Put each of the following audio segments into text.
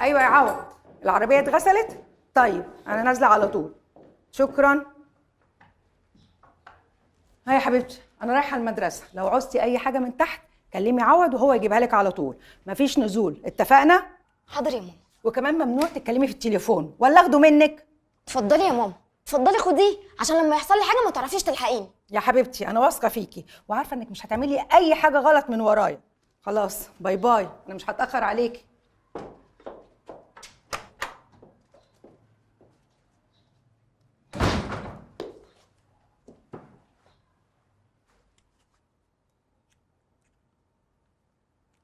ايوه يا عوض، العربيه اتغسلت؟ طيب انا نازله على طول. شكرا. ها يا حبيبتي، انا رايحه المدرسه، لو عوزتي اي حاجه من تحت كلمي عوض وهو يجيبها لك على طول. مفيش نزول، اتفقنا؟ حاضر يا ماما. وكمان ممنوع تتكلمي في التليفون ولا اخده منك. اتفضلي يا ماما، اتفضلي خديه عشان لما يحصل لي حاجه ما تعرفيش تلحقيني. يا حبيبتي انا واثقه فيكي وعارفه انك مش هتعملي اي حاجه غلط من ورايا. خلاص باي باي، انا مش هتاخر عليكي.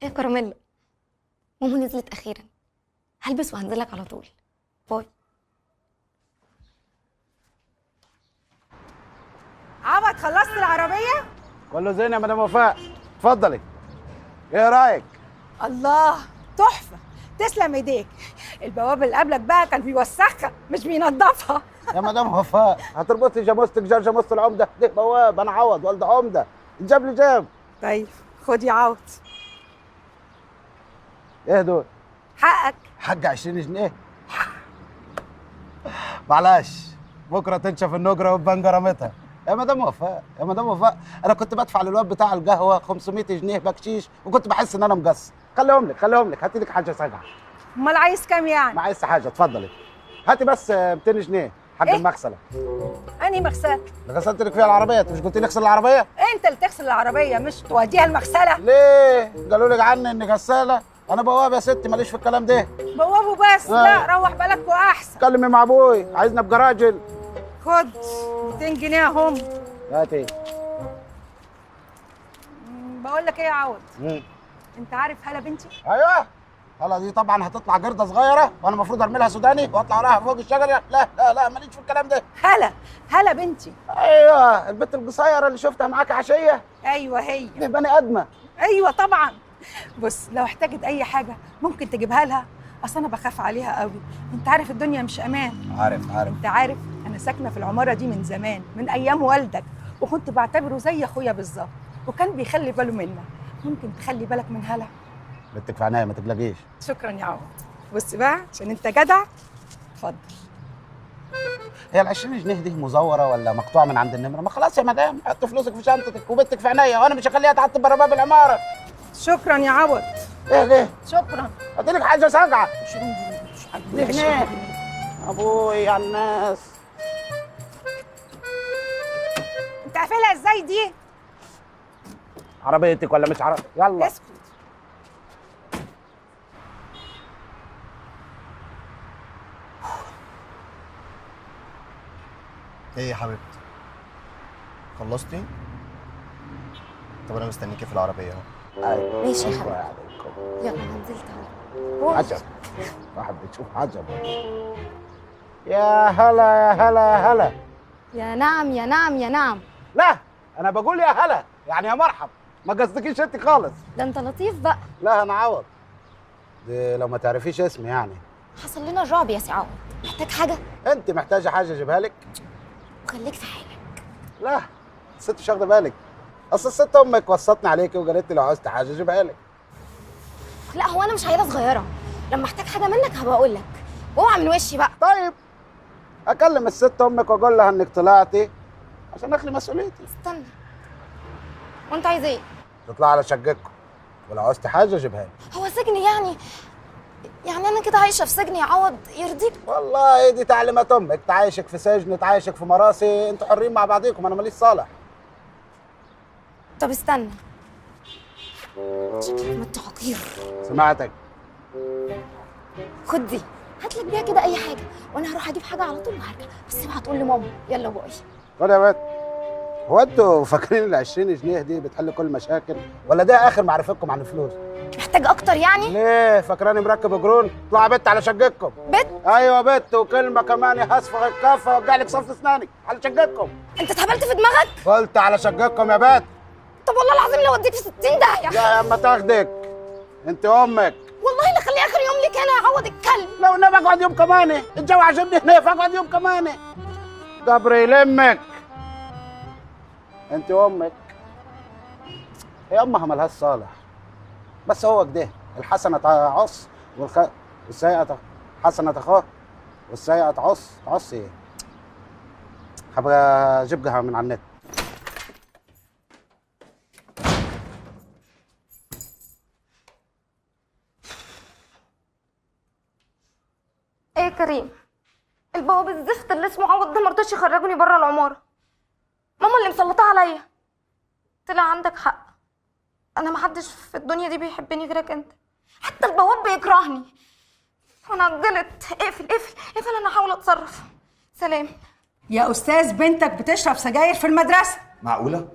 ايه يا كراميلا، ماما نزلت اخيرا، هلبس وهنزلك على طول. باي. عوض خلصت العربيه؟ كله زين يا مدام وفاء، اتفضلي. ايه رايك؟ الله، تحفه، تسلم ايديك. البواب اللي قبلك بقى كان بيوسخها مش بينضفها. يا مدام وفاء هتربطي جاموستك جار جاموسة العمده دي بواب، انا عوض والد عمده، الجاب لي جاب. طيب خد يا عوض. ايه دول؟ حقك. حق 20 جنيه؟ معلش بكره تنشف النجره وتبان جرامتها. يا مدام وفاء يا مدام وفاء، انا كنت بدفع للواد بتاع القهوه 500 جنيه بكشيش وكنت بحس ان انا مقصر. خليهم لك، هاتي لك حاجه ساقعه. امال عايز كام يعني؟ ما عايز حاجه، اتفضلي هاتي بس 200 جنيه حق إيه؟ المغسله. انهي مغسله؟ اللي غسلت لك فيها العربيه، انت مش قلت لي اغسل العربيه؟ انت اللي تغسل العربيه مش توديها المغسله. ليه؟ قالوا لك عني اني غساله؟ انا بواب يا ستي، ماليش في الكلام ده. بوابه بس؟ لا روح بالك واحسن. كلمي مع ابوي، عايزني ابقى راجل. خد 200 جنيه اهم. هاتي. بقول لك ايه يا عوض، مم. انت عارف هلا بنتي؟ ايوه هلا دي طبعا هتطلع جرده صغيره وانا المفروض ارمي لها سوداني واطلع وراها فوق الشجره. لا ماليش في الكلام ده. هلا بنتي. ايوه البنت القصيره اللي شفتها معاك عشيه. ايوه هي دي بني ادمه. ايوه طبعا. بص لو احتاجت اي حاجه ممكن تجيبها لها، اصل انا بخاف عليها قوي، انت عارف الدنيا مش امان. عارف. انت عارف انا ساكنه في العماره دي من زمان، من ايام والدك، وكنت بعتبره زي اخويا بالظبط، وكان بيخلي باله منا. ممكن تخلي بالك من هلا؟ بنتك في عينيا ما تقلقيش. شكرا يا عوض. بص بقى عشان انت جدع، اتفضل. هي ال 20 جنيه دي مزوره ولا مقطوعه من عند النمره؟ ما خلاص يا مدام، حط فلوسك في شنطتك وبنتك في عينيا، وانا مش هخليها تعطل بره باب العماره. شكرا يا عوض. ايه ليه؟ شكرا. اديلك حاجه ساقعه. 20 جنيه. ابوي على الناس. انت قافلها ازاي دي؟ عربيتك ولا مش عربية؟ يلا. اسكت. ايه يا حبيبتي؟ خلصتي؟ طب انا مستنيكي في العربية اهو. ماشي يا حبيبي. يلا انا نزلت اهو. عجب، واحد بتشوف عجب. يا هلا يا هلا يا هلا. يا نعم يا نعم يا نعم. لا انا بقول يا هلا يعني يا مرحب، ما قصدكيش انت خالص. ده انت لطيف بقى. لا انا عوض، دي لو ما تعرفيش اسمي يعني. حصل لنا رعب يا سي عوض، محتاج حاجه؟ انت محتاجه حاجه اجيبها لك؟ وخليك في حالك. لا الست مش واخده بالك، اصل الست امك وصتني عليكي وقالت لي لو عاوزت حاجه اجيبها لك. لا هو انا مش عيله صغيره، لما احتاج حاجه منك هبقى اقول لك، اوعى من وشي بقى. طيب اكلم الست امك واقول لها انك طلعتي عشان اخلي مسؤوليتي. استنى، وانت عايز ايه؟ تطلع على شقتكم ولو عاوزت حاجه اجيبها لك. هو سجن يعني انا كده عايشه في سجن يا عوض يرضيك؟ والله دي تعليمات امك، تعايشك في سجن تعايشك في مراسي، انتوا حرين مع بعضيكم، انا ماليش صالح. طب استنى، شكلك مت حقير. سمعتك. خد دي، هات لك بيها كده اي حاجه وانا هروح اجيب حاجه على طول وهرجع، بس اوعى تقول لماما. يلا باي. خد يا بنت. هو انتوا فاكرين ال 20 جنيه دي بتحل كل المشاكل ولا ده اخر معرفتكم عن الفلوس؟ محتاج اكتر يعني؟ ليه فاكراني مركب قرون؟ اطلعوا يا بت على شقتكم. بت؟ ايوه بت، وكلمه كمان هصفغ الكافه وارجع لك صف اسناني على شقتكم. انت اتهبلت في دماغك؟ قلت على شقتكم يا بت. طب والله العظيم لو اديك في 60 داهيه. يا اما تاخدك انت امك. والله لا خليه اخر يوم ليك هنا يا عوض الكلب. لو انا بقعد يوم كمان، الجو عجبني هنا فاقعد يوم كمان. جبر يلمك انت امك. هي امها ملهاش صالح، بس هو كده الحسنه تعص والسيئة حسنة اخوه، والسيئة تعص ايه؟ هبقى اجيب قهوة من على النت. ايه يا كريم؟ البواب الزفت اللي اسمه عوض ده مرضاش يخرجني بره العماره. ماما اللي مسلطاه عليا. طلع عندك حق، انا محدش في الدنيا دي بيحبني غيرك انت، حتى البواب بيكرهني. انا غلط. اقفل اقفل اقفل، انا هحاول اتصرف. سلام. يا استاذ بنتك بتشرب سجاير في المدرسه. معقولة؟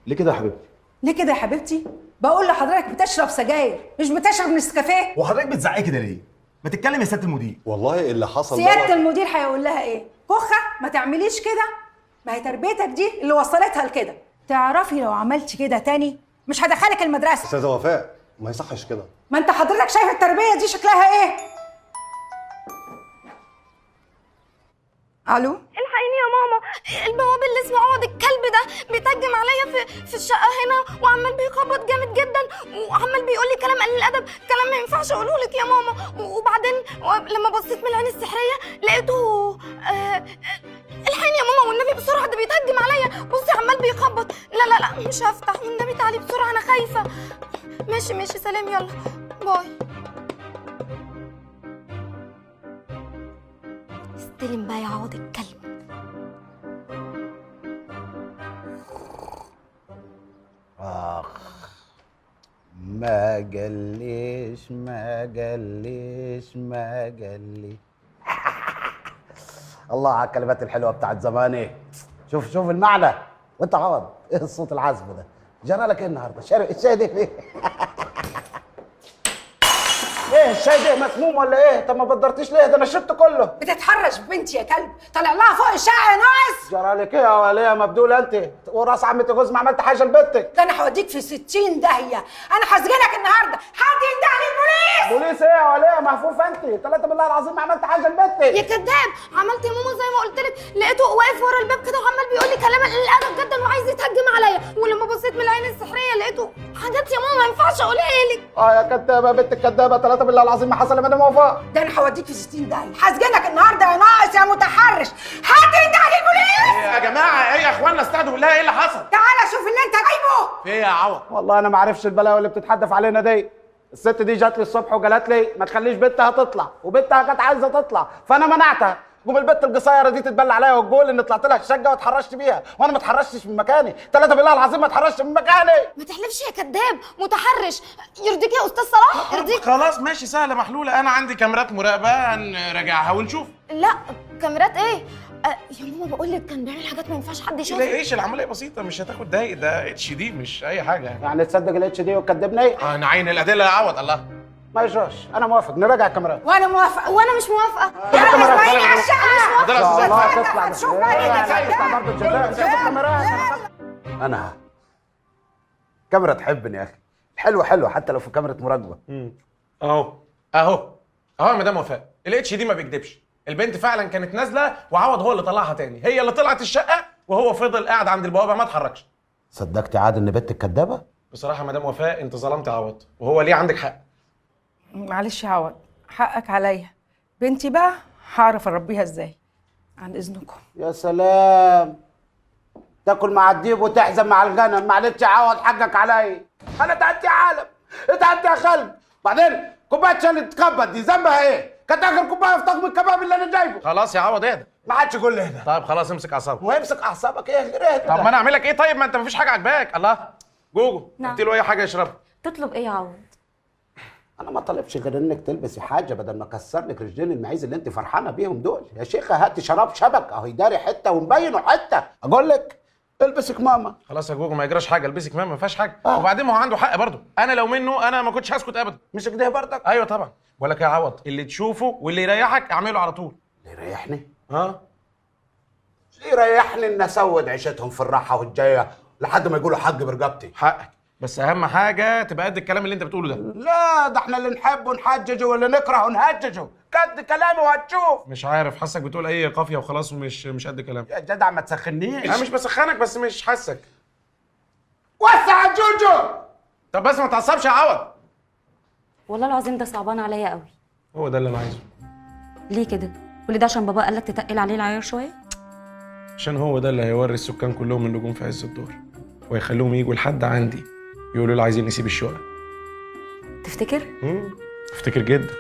ليه كده يا حبيبتي؟ ليه كده يا حبيبتي؟ بقول لحضرتك بتشرب سجاير مش بتشرب نسكافيه. وحضرتك بتزعقي كده ليه؟ ما تتكلم يا سيادة المدير. والله اللي حصل سياده المدير هيقول لها ايه؟ كخه ما تعمليش كده. ما هي تربيتك دي اللي وصلتها لكده. تعرفي لو عملتي كده تاني مش هدخلك المدرسه. استاذه وفاء ما يصحش كده. ما انت حضرتك شايف التربيه دي شكلها ايه؟ الو؟ الحقيني يا ماما، البواب اللي اسمه عوض الكلب ده بيتهجم عليا في الشقه هنا، وعمال بيخبط جامد جدا، وعمال بيقول لي كلام قليل الادب، كلام ما ينفعش اقوله لك يا ماما. وبعدين لما بصيت من العين السحريه لقيته الحقيني يا ماما والنبي بسرعه، ده بيتهجم عليا. بصي عمال بيخبط. لا لا لا مش هفتح والنبي، تعالي بسرعه انا خايفه. ماشي ماشي سلام، يلا باي. استلم بقى يا عوض الكلب. اخ ما قاليش الله على الكلمات الحلوه بتاعت زمان. ايه شوف المعنى. وانت عوض ايه الصوت العذب ده؟ جرى لك ايه النهارده؟ شارب الشاي ده فين؟ ايه الشاي ده مسموم ولا ايه؟ طب ما بدرتيش ليه؟ ده انا شربت كله. بتتحرش ببنتي يا كلب، طالع لها فوق الشقه يا ناقص. جرى لك ايه يا وليه مبدوله انت؟ وراس عمتي جوز ما عملت حاجه لبنتك. ده انا هوديك في 60 داهيه. انا هسجنك النهارده. حد ينده لي البوليس. بوليس ايه يا وليه مهفوفه انت؟ ثلاثه بالله العظيم ما عملت حاجه لبنتك. يا كذاب، عملت يا ماما زي ما قلت لك. لقيته واقف ورا الباب كده وعمال بيقول لي كلام قليل الادب جدا وعايز يتهجم عليا، ولما بصيت من العين السحريه لقيته حاجات يا ماما ما ينفعش اقولها لك. يا كدابه بنت الكدابه، ثلاثه بالله العظيم ما حصل يا مدام وفاء. ده انا هوديك في 60 داهيه. هسجنك النهارده يا ناقص يا متحرش. حد ينده لي البوليس. يا جماعه ايه يا اخوانا؟ استهدوا بالله، ايه اللي حصل؟ تعالى شوف اللي انت جايبه. في ايه يا عوض؟ والله انا ما عارفش البلاوي اللي بتتحدف علينا دي. الست دي جات لي الصبح وقالت لي ما تخليش بنتها تطلع، وبنتها كانت عايزه تطلع فانا منعتها. قوم البت القصيره دي تتبلى عليا وتقول ان طلعت لها الشقه واتحرشت بيها، وانا ما اتحرشتش من مكاني. ثلاثه بالله العظيم ما اتحرشتش من مكاني. ما تحلفش يا كذاب، متحرش. يرضيك يا استاذ صلاح؟ يرضيك؟ خلاص ماشي، سهله محلوله. انا عندي كاميرات مراقبه هنراجعها ونشوف. لا كاميرات ايه؟ يا ماما بقول لك كان بيعمل حاجات ما ينفعش حد يشوفها. ايش العمليه بسيطه، مش هتاخد دقايق، ده اتش دي مش اي حاجه يعني. يعني تصدق الاتش دي وتكدبني؟ نعين الادله يا عوض. الله ما يجراش، انا موافق نراجع الكاميرات. وانا موافقه. وانا مش موافقه. يا اسمعيني على الشقه. ده يا الله استاذ تطلع شوف بقى تطلع برضه الجزاء. شوف الكاميرات. انا كاميرا تحبني يا اخي. حلوه حتى لو في كاميرا مراقبه. اهو يا مدام وفاء، الاتش دي ما بيكدبش. البنت فعلا كانت نازله وعوض هو اللي طلعها تاني. هي اللي طلعت الشقه وهو فضل قاعد عند البوابه ما اتحركش. صدقتي عاد ان بنتك كدابه؟ بصراحه يا مدام وفاء انت ظلمت عوض، وهو ليه عندك حق. معلش يا عوض، حقك عليا. بنتي بقى هعرف اربيها ازاي. عن اذنكم. يا سلام، تاكل مع الديب وتحزن مع الغنم. معلش يا عوض حقك عليا. انا تعبت يا عالم، تعبت يا خلق. بعدين كوبايه شاي اللي تتخبط دي ذنبها ايه؟ كانت اخر كوبايه في طقم الكباب اللي انا جايبه. خلاص يا عوض اهدى. ما حدش يقول لي اهدى. طيب خلاص امسك اعصابك. ويمسك اعصابك ايه غير اهدى؟ طب ما انا اعمل لك ايه؟ طيب ما انت مفيش حاجه عاجباك. الله جوجو، نعم. هات له اي حاجه يشربها. تطلب ايه يا عوض؟ انا ما طلبش غير انك تلبسي حاجه بدل ما اكسر لك رجلين المعيز اللي انت فرحانه بيهم دول. يا شيخه هاتي شراب شبك اهو يداري حته ومبينه حته. اقول لك البسك ماما. خلاص يا جوجو ما يجراش حاجه، البسك ما فيهاش حاجه. وبعدين ما هو عنده حق برضه. انا لو منه انا ما كنتش هسكت ابدا. مش كده برضك؟ ايوه طبعا. بقول لك يا عوض، اللي تشوفه واللي يريحك اعمله على طول. اللي يريحني؟ ها؟ اللي يريحني ان اسود عيشتهم في الراحه والجايه لحد ما يقولوا حق برقبتي. حقك، بس اهم حاجه تبقى قد الكلام اللي انت بتقوله ده. لا ده احنا اللي نحبه نحججه واللي نكرهه نهججه. قد كلامي وهتشوف. مش عارف، حاسك بتقول اي قافيه وخلاص ومش قد كلام. يا جدع ما تسخنيش. انا مش بسخنك بس مش حاسك. وسع الجوجو. طب بس ما تعصبش يا عوض. والله العظيم ده صعبان عليا قوي. هو ده اللي انا عايزه. ليه كده؟ كل ده عشان بابا قالك تتقل عليه العيار شويه؟ عشان هو ده اللي هيوري السكان كلهم النجوم في عز الدور، ويخليهم يجوا لحد عندي يقولوا لي عايزين نسيب الشقه. تفتكر؟ افتكر جدا.